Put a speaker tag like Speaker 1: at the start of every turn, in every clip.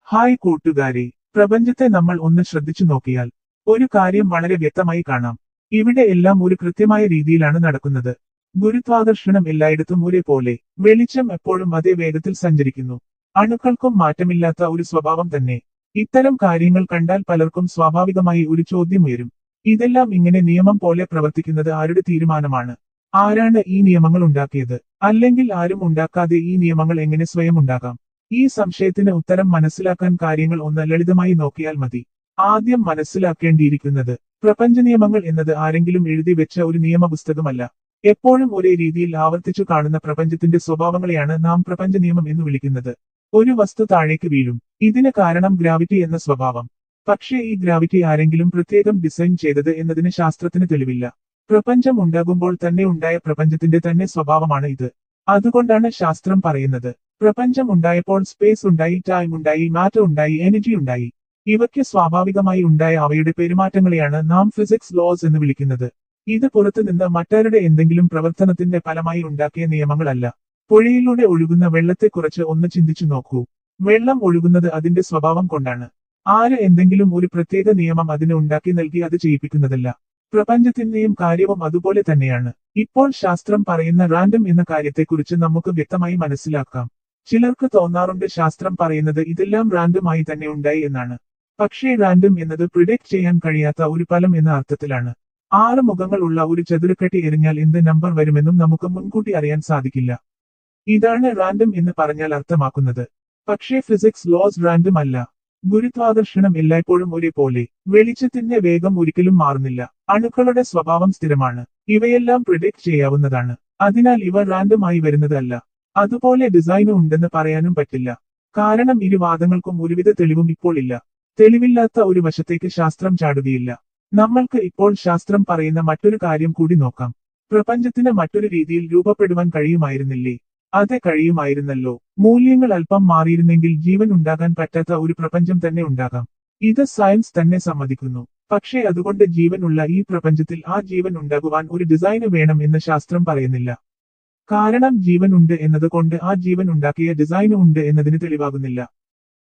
Speaker 1: Hi കൂട്ടുകാരെ, പ്രപഞ്ചത്തെ നമ്മൾ ഒന്ന് ശ്രദ്ധിച്ചു നോക്കിയാൽ ഒരു കാര്യം വളരെ വ്യക്തമായി കാണാം. ഇവിടെ എല്ലാം ഒരു കൃത്യമായ രീതിയിലാണ് നടക്കുന്നത്. ഗുരുത്വാകർഷണം എല്ലായിടത്തും ഒരേപോലെ, വെളിച്ചം എപ്പോഴും അതേ വേഗത്തിൽ സഞ്ചരിക്കുന്നു. അണുക്കൾക്കും മാറ്റമില്ലാത്ത ഒരു സ്വഭാവം തന്നെ. ഇത്തരം കാര്യങ്ങൾ കണ്ടാൽ പലർക്കും സ്വാഭാവികമായി ഒരു ചോദ്യം ഉയരും. ഇതെല്ലാം ഇങ്ങനെ നിയമം പോലെ പ്രവർത്തിക്കുന്നത് ആരുടെ തീരുമാനമാണ്? ആരാണ് ഈ നിയമങ്ങൾ ഉണ്ടാക്കിയത്? അല്ലെങ്കിൽ ആരും ഉണ്ടാക്കാതെ ഈ നിയമങ്ങൾ എങ്ങനെ സ്വയം ഉണ്ടാകാം? ഈ സംശയത്തിന് ഉത്തരം മനസ്സിലാക്കാൻ കാര്യങ്ങൾ ഒന്ന് ലളിതമായി നോക്കിയാൽ മതി. ആദ്യം മനസ്സിലാക്കേണ്ടിയിരിക്കുന്നത്, പ്രപഞ്ച നിയമങ്ങൾ എന്നത് ആരെങ്കിലും എഴുതി വെച്ച ഒരു നിയമപുസ്തകമല്ല. എപ്പോഴും ഒരേ രീതിയിൽ ആവർത്തിച്ചു കാണുന്ന പ്രപഞ്ചത്തിന്റെ സ്വഭാവങ്ങളെയാണ് നാം പ്രപഞ്ച നിയമം എന്ന് വിളിക്കുന്നത്. ഒരു വസ്തു താഴേക്ക് വീഴും. ഇതിന് കാരണം ഗ്രാവിറ്റി എന്ന സ്വഭാവം. പക്ഷേ ഈ ഗ്രാവിറ്റി ആരെങ്കിലും പ്രത്യേകം ഡിസൈൻ ചെയ്തത് എന്നതിന് ശാസ്ത്രത്തിന് തെളിവില്ല. പ്രപഞ്ചം ഉണ്ടാകുമ്പോൾ തന്നെ ഉണ്ടായ പ്രപഞ്ചത്തിന്റെ തന്നെ സ്വഭാവമാണ് ഇത്. അതുകൊണ്ടാണ് ശാസ്ത്രം പറയുന്നത്, പ്രപഞ്ചം ഉണ്ടായപ്പോൾ സ്പേസ് ഉണ്ടായി, ടൈം ഉണ്ടായി, മാറ്റർ ഉണ്ടായി, എനർജി ഉണ്ടായി. ഇവയ്ക്ക് സ്വാഭാവികമായി ഉണ്ടായ അവയുടെ പെരുമാറ്റങ്ങളെയാണ് നാം ഫിസിക്സ് ലോസ് എന്ന് വിളിക്കുന്നത്. ഇത് പുറത്തു നിന്ന് മറ്റാരുടെ എന്തെങ്കിലും പ്രവർത്തനത്തിന്റെ ഫലമായി ഉണ്ടാക്കിയ നിയമങ്ങളല്ല. പുഴയിലൂടെ ഒഴുകുന്ന വെള്ളത്തെക്കുറിച്ച് ഒന്ന് ചിന്തിച്ചു നോക്കൂ. വെള്ളം ഒഴുകുന്നത് അതിന്റെ സ്വഭാവം കൊണ്ടാണ്. ആര് എന്തെങ്കിലും ഒരു പ്രത്യേക നിയമം അതിന് ഉണ്ടാക്കി നൽകി അത് ചെയ്യിപ്പിക്കുന്നതല്ല. പ്രപഞ്ചത്തിന്റെയും കാര്യവും അതുപോലെ തന്നെയാണ്. ഇപ്പോൾ ശാസ്ത്രം പറയുന്ന റാൻഡം എന്ന കാര്യത്തെക്കുറിച്ച് നമുക്ക് വ്യക്തമായി മനസ്സിലാക്കാം. ചിലർക്ക് തോന്നാറുണ്ട് ശാസ്ത്രം പറയുന്നത് ഇതെല്ലാം റാൻഡം ആയി തന്നെ ഉണ്ടായി എന്നാണ്. പക്ഷേ റാൻഡം എന്നത് പ്രിഡിക്റ്റ് ചെയ്യാൻ കഴിയാത്ത ഒരു ഫലം എന്ന അർത്ഥത്തിലാണ്. 6 മുഖങ്ങൾ ഉള്ള ഒരു ചതുരക്കട്ടി എറിഞ്ഞാൽ എന്ത് നമ്പർ വരുമെന്നും നമുക്ക് മുൻകൂട്ടി അറിയാൻ സാധിക്കില്ല. ഇതാണ് റാൻഡം എന്ന് പറഞ്ഞാൽ അർത്ഥമാക്കുന്നത്. പക്ഷേ ഫിസിക്സ് ലോസ് റാൻഡം അല്ല. ഗുരുത്വാകർഷണം എല്ലായ്പ്പോഴും ഒരേപോലെ. വെളിച്ചത്തിന്റെ വേഗം ഒരിക്കലും മാറുന്നില്ല. അണുക്കളുടെ സ്വഭാവം സ്ഥിരമാണ്. ഇവയെല്ലാം പ്രിഡിക്റ്റ് ചെയ്യാവുന്നതാണ്. അതിനാൽ ഇവ റാൻഡം ആയി വരുന്നതല്ല. അതുപോലെ ഡിസൈനും ഉണ്ടെന്ന് പറയാനും പറ്റില്ല. കാരണം ഇരു വാദങ്ങൾക്കും ഒരുവിധ തെളിവും ഇപ്പോൾ ഇല്ല. തെളിവില്ലാത്ത ഒരു വശത്തേക്ക് ശാസ്ത്രം ചാടുകയില്ല. നമ്മൾക്ക് ഇപ്പോൾ ശാസ്ത്രം പറയുന്ന മറ്റൊരു കാര്യം കൂടി നോക്കാം. പ്രപഞ്ചത്തിന് മറ്റൊരു രീതിയിൽ രൂപപ്പെടുവാൻ കഴിയുമായിരുന്നില്ലേ? അതെ, കഴിയുമായിരുന്നല്ലോ. മൂല്യങ്ങൾ അല്പം മാറിയിരുന്നെങ്കിൽ ജീവൻ ഉണ്ടാകാൻ പറ്റാത്ത ഒരു പ്രപഞ്ചം തന്നെ ഉണ്ടാകാം. ഇത് സയൻസ് തന്നെ സമ്മതിക്കുന്നു. പക്ഷേ അതുകൊണ്ട് ജീവൻ ഉള്ള ഈ പ്രപഞ്ചത്തിൽ ആ ജീവൻ ഉണ്ടാകുവാൻ ഒരു ഡിസൈന് വേണം എന്ന് ശാസ്ത്രം പറയുന്നില്ല. കാരണം ജീവൻ ഉണ്ട് എന്നതുകൊണ്ട് ആ ജീവൻ ഉണ്ടാക്കിയ ഡിസൈന് ഉണ്ട് എന്നതിന് തെളിവാകുന്നില്ല.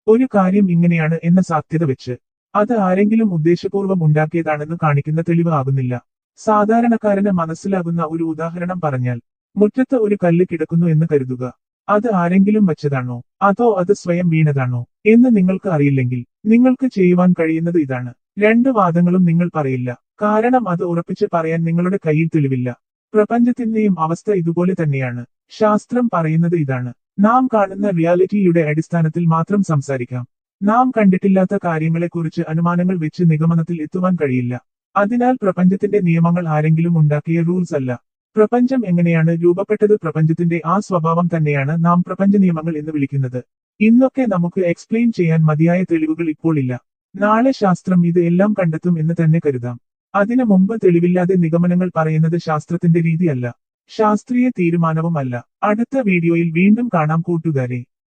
Speaker 1: ഒരു കാര്യം ഇങ്ങനെയാണ് എന്ന സാധ്യത വെച്ച് അത് ആരെങ്കിലും ഉദ്ദേശപൂർവ്വം ഉണ്ടാക്കിയതാണെന്ന് കാണിക്കുന്ന തെളിവ് ആകുന്നില്ല. സാധാരണക്കാരന് മനസ്സിലാകുന്ന ഒരു ഉദാഹരണം പറഞ്ഞാൽ, മുറ്റത്ത് ഒരു കല്ല് കിടക്കുന്നു എന്ന് കരുതുക. അത് ആരെങ്കിലും വച്ചതാണോ അതോ അത് സ്വയം വീണതാണോ എന്ന് നിങ്ങൾക്ക് അറിയില്ലെങ്കിൽ നിങ്ങൾക്ക് ചെയ്യുവാൻ കഴിയുന്നത് ഇതാണ്. 2 വാദങ്ങളും നിങ്ങൾ പറയില്ല. കാരണം അത് ഉറപ്പിച്ച് പറയാൻ നിങ്ങളുടെ കയ്യിൽ തെളിവില്ല. പ്രപഞ്ചത്തിന്റെയും അവസ്ഥ ഇതുപോലെ തന്നെയാണ്. ശാസ്ത്രം പറയുന്നത് ഇതാണ്. നാം കാണുന്ന റിയാലിറ്റിയുടെ അടിസ്ഥാനത്തിൽ മാത്രം സംസാരിക്കാം. നാം കണ്ടിട്ടില്ലാത്ത കാര്യങ്ങളെക്കുറിച്ച് അനുമാനങ്ങൾ വെച്ച് നിഗമനത്തിൽ എത്തുവാൻ കഴിയില്ല. അതിനാൽ പ്രപഞ്ചത്തിന്റെ നിയമങ്ങൾ ആരെങ്കിലും ഉണ്ടാക്കിയ റൂൾസ് അല്ല. പ്രപഞ്ചം എങ്ങനെയാണ് രൂപപ്പെട്ടത്, പ്രപഞ്ചത്തിന്റെ ആ സ്വഭാവം തന്നെയാണ് നാം പ്രപഞ്ച നിയമങ്ങൾ എന്ന് വിളിക്കുന്നത്. ഇന്നൊക്കെ നമുക്ക് എക്സ്പ്ലെയിൻ ചെയ്യാൻ മതിയായ തെളിവുകൾ ഇപ്പോൾ ഇല്ല. നാളെ ശാസ്ത്രം ഇത് എല്ലാം കണ്ടെത്തും എന്ന് തന്നെ കരുതാം. അതിനു മുമ്പ് തെളിവില്ലാതെ നിഗമനങ്ങൾ പറയുന്നത് ശാസ്ത്രത്തിന്റെ രീതിയല്ല, ശാസ്ത്രീയ തീരുമാനവും അല്ല. അടുത്ത വീഡിയോയിൽ വീണ്ടും കാണാം കൂട്ടുകാരെ.